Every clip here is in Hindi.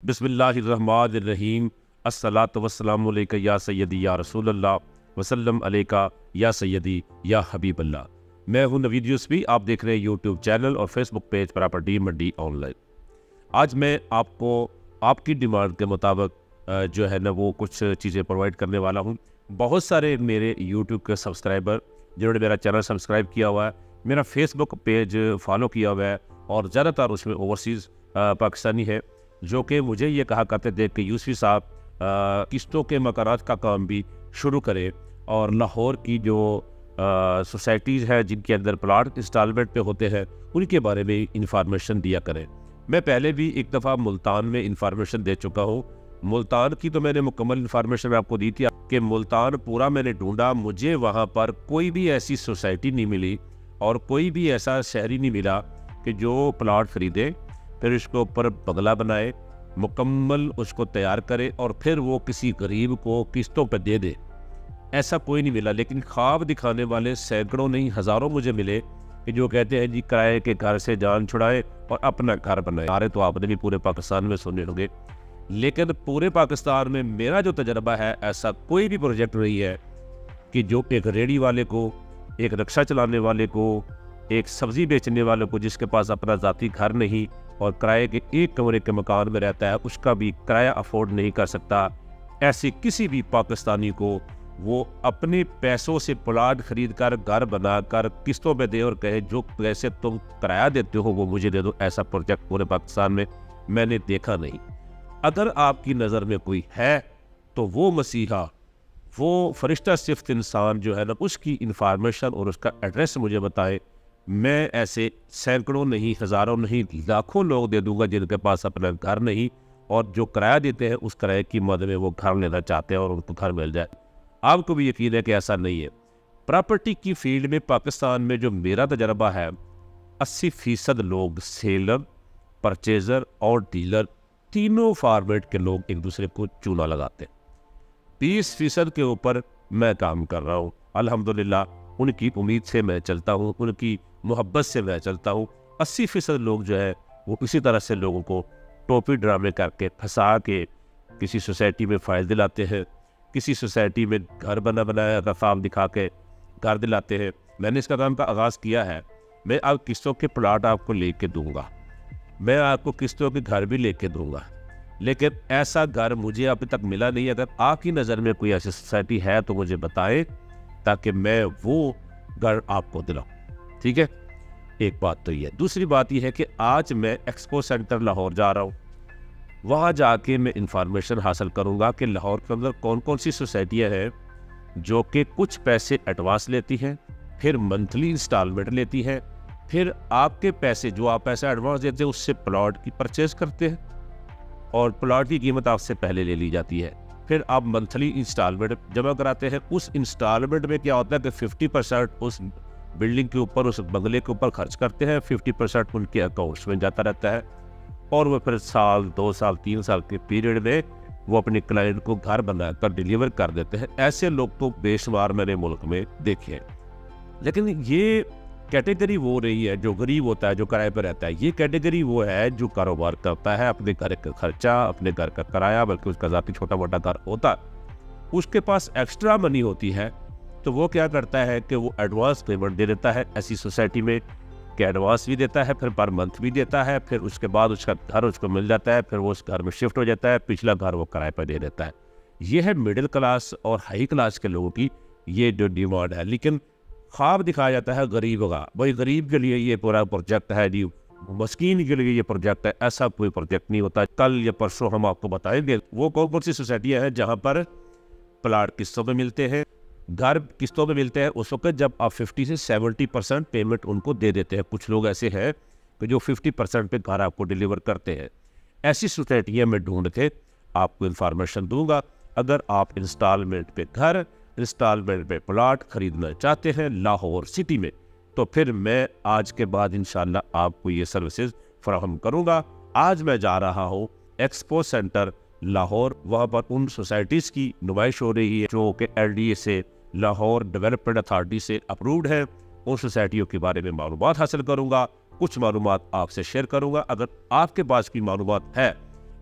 बिस्मिल्लाहिर्रहमानिर्रहीम। अस्सलातु वस्सलामु अलैका या सय्यदी या रसूलल्लाह वसल्लम अलैका या सय्यदी या हबीबल्लाह। मैं हूं नवीद यूसुफी। आप देख रहे हैं यूट्यूब चैनल और फेसबुक पेज प्रॉपर्टी मंडी ऑनलाइन। आज मैं आपको आपकी डिमांड के मुताबिक जो है ना वो कुछ चीज़ें प्रोवाइड करने वाला हूं। बहुत सारे मेरे यूट्यूब के सब्सक्राइबर जिन्होंने मेरा चैनल सब्सक्राइब किया हुआ है, मेरा फेसबुक पेज फॉलो किया हुआ है और ज़्यादातर उसमें ओवरसीज़ पाकिस्तानी है, जो कि मुझे ये कहा करते थे कि यूसुफी साहब किस्तों के मकानात का काम भी शुरू करें और लाहौर की जो सोसाइटीज़ हैं जिनके अंदर प्लाट इंस्टॉलमेंट पे होते हैं उनके बारे में इंफॉर्मेशन दिया करें। मैं पहले भी एक दफ़ा मुल्तान में इंफॉर्मेशन दे चुका हूँ। मुल्तान की तो मैंने मुकम्मल इंफॉर्मेशन आपको दी थी कि मुल्तान पूरा मैंने ढूंढा, मुझे वहाँ पर कोई भी ऐसी सोसाइटी नहीं मिली और कोई भी ऐसा शहरी नहीं मिला कि जो प्लाट ख़रीदे फिर उसके ऊपर बंगला बनाए, मुकम्मल उसको तैयार करे और फिर वो किसी गरीब को किस्तों पे दे दे। ऐसा कोई नहीं मिला। लेकिन ख्वाब दिखाने वाले सैकड़ों नहीं हज़ारों मुझे मिले कि जो कहते हैं जी किराए के घर से जान छुड़ाए और अपना घर बनाए। सारे तो आपने भी पूरे पाकिस्तान में सुने होंगे, लेकिन पूरे पाकिस्तान में मेरा जो तजर्बा है ऐसा कोई भी प्रोजेक्ट नहीं है कि जो एक रेडी वाले को, एक रिक्शा चलाने वाले को, एक सब्ज़ी बेचने वाले को जिसके पास अपना ज़ाती घर नहीं और किराए के एक कमरे के मकान में रहता है, उसका भी किराया अफोर्ड नहीं कर सकता, ऐसे किसी भी पाकिस्तानी को वो अपने पैसों से प्लाट खरीद कर घर बनाकर किस्तों पे दे और कहे जो पैसे तुम किराया देते हो वो मुझे दे दो। ऐसा प्रोजेक्ट पूरे पाकिस्तान में मैंने देखा नहीं। अगर आपकी नज़र में कोई है तो वो मसीहा, वो फरिश्ता सिफ्त इंसान जो है ना, उसकी इंफॉर्मेशन और उसका एड्रेस मुझे बताए। मैं ऐसे सैकड़ों नहीं, हज़ारों नहीं, लाखों लोग दे दूंगा जिनके पास अपना घर नहीं और जो किराया देते हैं उस किराए की मद में वो घर लेना चाहते हैं और उनको घर मिल जाए। आपको भी यकीन है कि ऐसा नहीं है। प्रॉपर्टी की फील्ड में पाकिस्तान में जो मेरा तजर्बा है, 80% लोग सेलर, परचेज़र और डीलर तीनों फॉर्मेट के लोग एक दूसरे को चूना लगाते हैं। 20% के ऊपर मैं काम कर रहा हूँ अल्हम्दुलिल्लाह। उनकी उम्मीद से मैं चलता हूँ, उनकी मोहब्बत से मैं चलता हूँ। 80% लोग जो है वो इसी तरह से लोगों को टोपी ड्रामे करके फंसा के किसी सोसाइटी में फाइल दिलाते हैं, किसी सोसाइटी में घर बनाया का फार्म दिखा के घर दिलाते हैं। मैंने इसका काम का आगाज़ किया है। मैं अब किस्तों के प्लाट आपको लेके दूंगा, मैं आपको किस्तों के घर भी लेके दूंगा, लेकिन ऐसा घर मुझे अभी तक मिला नहीं। अगर आपकी नज़र में कोई ऐसी सोसाइटी है तो मुझे बताएं ताकि मैं वो घर आपको दिलाऊं। ठीक है, एक बात तो ये। दूसरी बात यह है कि आज मैं एक्सपो सेंटर लाहौर जा रहा हूँ। वहाँ जाके मैं इंफॉर्मेशन हासिल करूँगा कि लाहौर के अंदर कौन कौन सी सोसाइटियाँ हैं जो कि कुछ पैसे एडवांस लेती हैं, फिर मंथली इंस्टॉलमेंट लेती हैं, फिर आपके पैसे जो आप पैसा एडवांस देते हैं उससे प्लॉट की परचेज करते हैं और प्लॉट की कीमत आपसे पहले ले ली जाती है। फिर आप मंथली इंस्टॉलमेंट जमा कराते हैं। उस इंस्टॉलमेंट में क्या होता है कि 50% उस बिल्डिंग के ऊपर, उस बंगले के ऊपर खर्च करते हैं, 50% उनके अकाउंट्स में जाता रहता है और वो फिर साल, 2 साल, 3 साल के पीरियड में वो अपने क्लाइंट को घर बनाकर डिलीवर कर देते हैं। ऐसे लोग तो बेशुमार मैंने मुल्क में देखे हैं। लेकिन ये कैटेगरी वो रही है जो गरीब होता है, जो किराए पर रहता है। ये कैटेगरी वो है जो कारोबार करता है, अपने घर का खर्चा, अपने घर का किराया, बल्कि उसका ज़ाती छोटा मोटा घर होता, उसके पास एक्स्ट्रा मनी होती है तो वो क्या करता है कि वो एडवांस पेमेंट दे देता है ऐसी सोसाइटी में कि एडवांस भी देता है, फिर पर मंथ भी देता है, फिर उसके बाद उसका घर उसको मिल जाता है, फिर वो उस घर में शिफ्ट हो जाता है, पिछला घर वो किराए पर दे देता है। ये है मिडिल क्लास और हाई क्लास के लोगों की ये जो डिमांड है। लेकिन ख्वाब दिखाया जाता है गरीब का, भाई गरीब के लिए ये पूरा प्रोजेक्ट है जी, मस्कीन के लिए ये प्रोजेक्ट है। ऐसा कोई प्रोजेक्ट नहीं होता। कल या परसों हम आपको बताएंगे वो कौन कौन सी सोसाइटियाँ हैं जहाँ पर प्लाट किस्तों में मिलते हैं, घर किस्तों में मिलते हैं। उस वक्त जब आप 50 से 70% पेमेंट उनको दे देते हैं। कुछ लोग ऐसे हैं कि जो 50% पे घर आपको डिलीवर करते हैं। ऐसी सोसाइटियाँ मैं ढूंढ के आपको इन्फॉर्मेशन दूंगा। अगर आप इंस्टॉलमेंट पे घर, इंस्टॉलमेंट पे प्लाट खरीदना चाहते हैं लाहौर सिटी में, तो फिर मैं आज के बाद इंशाल्लाह आपको ये सर्विसेज फराहम करूँगा। आज मैं जा रहा हूँ एक्सपो सेंटर लाहौर। वहाँ पर उन सोसाइटीज़ की नुमाइश हो रही है जो कि LDA से, लाहौर डेवलपमेंट अथॉरिटी से अप्रूव्ड है। उन सोसाइटियों के बारे में मालूमात हासिल करूँगा, कुछ मालूमात आपसे शेयर करूँगा। अगर आपके पास की मालूमात है,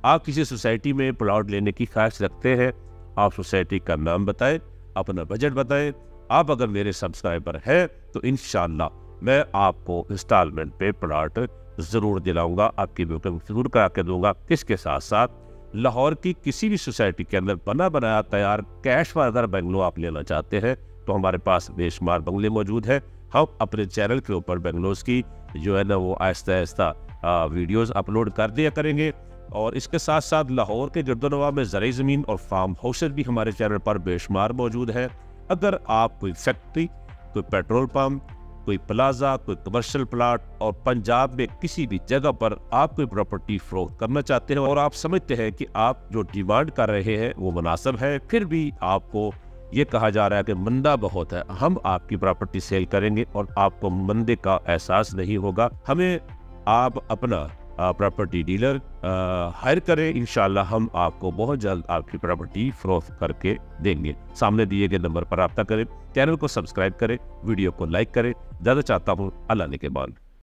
आप किसी सोसाइटी में प्लॉट लेने की ख्वाहिश रखते हैं, आप सोसाइटी का नाम बताएं, अपना बजट बताएं। आप अगर मेरे सब्सक्राइबर हैं तो इंशाल्लाह मैं आपको इंस्टॉलमेंट पे प्लॉट ज़रूर दिलाऊंगा, आपकी बुकिंग ज़रूर करा के दूंगा। इसके साथ साथ लाहौर की किसी भी सोसाइटी के अंदर बना बनाया तैयार कैश पर अगर बंगलो आप लेना चाहते हैं तो हमारे पास बेशुमार बंगले मौजूद हैं। हम अपने चैनल के ऊपर बंगलोज की जो है ना वो आहिस्ता आहिस्ता वीडियोज़ अपलोड कर दिया करेंगे। और इसके साथ साथ लाहौर के गिरदोनवा में ज़रई ज़मीन और फार्म हाउसेज भी हमारे चैनल पर बेशुमार मौजूद है। अगर आप कोई फैक्ट्री, कोई पेट्रोल पम्प, कोई प्लाजा, कोई कमर्शियल प्लाट और पंजाब में किसी भी जगह पर आप कोई प्रॉपर्टी फरोख्त करना चाहते हैं और आप समझते हैं कि आप जो डिमांड कर रहे हैं वो मुनासिब है, फिर भी आपको ये कहा जा रहा है कि मंदा बहुत है, हम आपकी प्रॉपर्टी सेल करेंगे और आपको मंदे का एहसास नहीं होगा। हमें आप अपना प्रॉपर्टी डीलर हायर करें, इंशाल्लाह हम आपको बहुत जल्द आपकी प्रॉपर्टी फरोख्त करके देंगे। सामने दिए गए नंबर पर रब्ता करें, चैनल को सब्सक्राइब करें, वीडियो को लाइक करें। ज़्यादा चाहता हूँ अल्लाह ने के बाद।